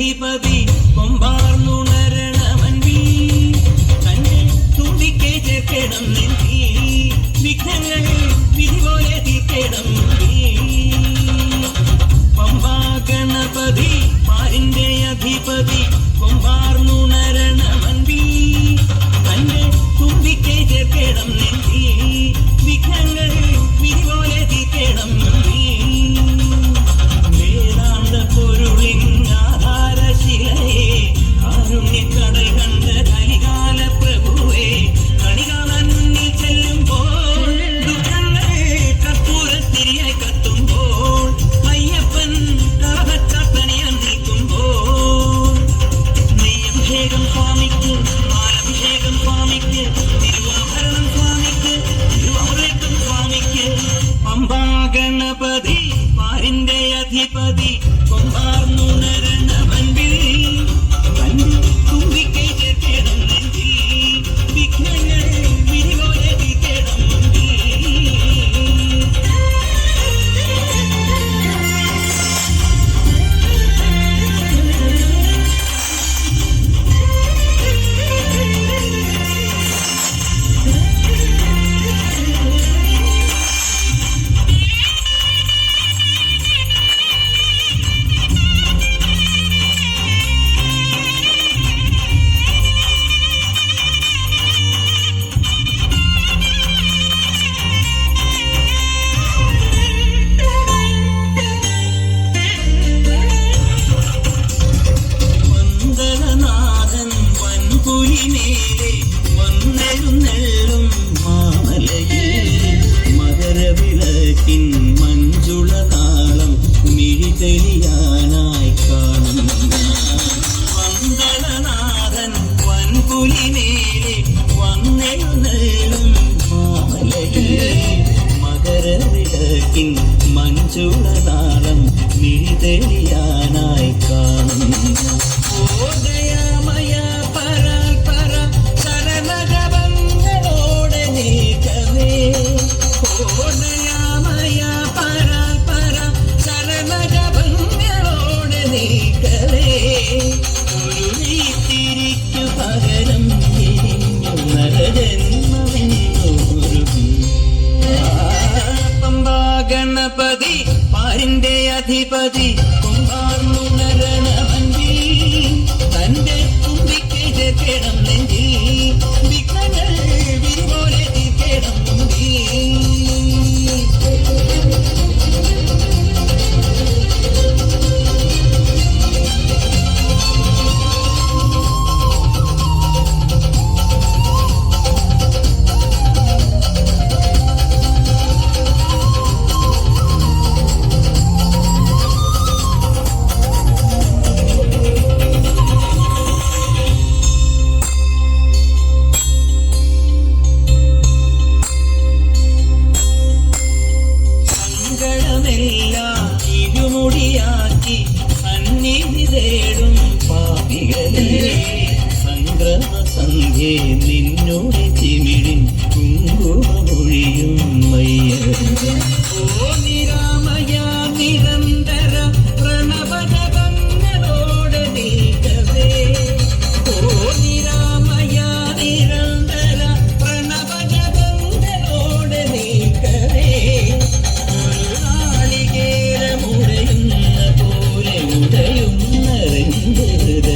അധിപതി കൊമ്പാർന്നുണരണമൻപി തന്നെ തുമ്പിക്കെ ചേർക്കണം നെഞ്ചി വിഘ്നങ്ങൾ വിധി പോലെ തീർക്കണം പമ്പാ ഗണപതി പാരിന്റെ അധിപതി കൊമ്പാർന്നുണരണമൻപി തന്നെ തുമ്പിക്കെ ചേർക്കണം നെഞ്ചി വിഘ്നങ്ങൾ വിധി പോലെ തീർക്കണം വേദാന്ത പൊരുളിൻ ആധാരശിലയെ കാരുണ്യക്കടൽ കണ്ട കലികാല പ്രഭുവേ കണി കാണാൻ മുന്നിൽ ചെല്ലുമ്പോൾ ദുഃഖങ്ങൾ കർപ്പൂരത്തിരിയായി കത്തുമ്പോൾ അയ്യപ്പൻ കറവച്ചാത്തണിയാൻ നിൽക്കുമ്പോൾ നെയ്യഭിഷേകം സ്വാമിക്ക് പാലഭിഷേകം സ്വാമിക്ക് തിരുവാഭരണം സ്വാമിക്ക് തിരുവമൃതം സ്വാമിക്ക് പമ്പാ ഗണപതി പാരിന്റെ അധിപതി കൊമ്പാർന്നുണരണമൻപിൽ തന്നെ തുമ്പിക്കൈ ചേർക്കണം നെഞ്ചിൽ വിഘ്നങ്ങൾ വിധി പോലെ തീർക്കണം മന്ദനാഥൻ വൻപുലിമേലെ വന്നെഴുന്നള്ളും മാമലയിൽ മകരവിളക്കിൻ മഞ്ജുളതാളം മിഴിതെളിയാനായി കാണുന്ന മന്ദനാഥൻ വൻപുലിമേലെ വന്നെഴുന്നള്ളും മാമലയിൽ മകരവിളക്കിൻ മഞ്ജുളതാളം മിഴിതെളിയാനായി കാണുന്ന ഓദയമയ പരാൽപര ശരണജപങ്ങളോടെ നീക്കവേ ഓദയമയ പരാൽപര ശരണജപങ്ങളോടെ നീക്കവേ ഒരു നീത്തിരിക്കു പകരം എരിഞ്ഞു നരജന്മമെന്നോരും പമ്പാ ഗണപതി പാരിന്റെ അധിപതി കൊമ്പാർന്നുണരണമൻപി തന്റെ തുമ്പിക്കെ ചേർക്കണം നെഞ്ചിൽ വിഘ്നങ്ങൾ വിധി പോലെ തീർക്കണം സങ്കടമെല്ലാം ഇരുമുടിയാക്കി സന്നിധി തേടും പാപികളെ സംക്രമ സന്ധ്യേ നിന്നോട് ചിമിഴിൻ കുങ്കുമൊഴിയും മയ്യരുത് ഓ നിരാമയ നിരന്തര പ്രണവജപങ്ങളോട് നീക്കവേ ഓ നിരാമയ നിരന്തര പ്രണവജപങ്ങളോട് നീക്കവേ നാളികേരമുടയുന്ന പോലെ ഉടയുന്ന ഹൃദയ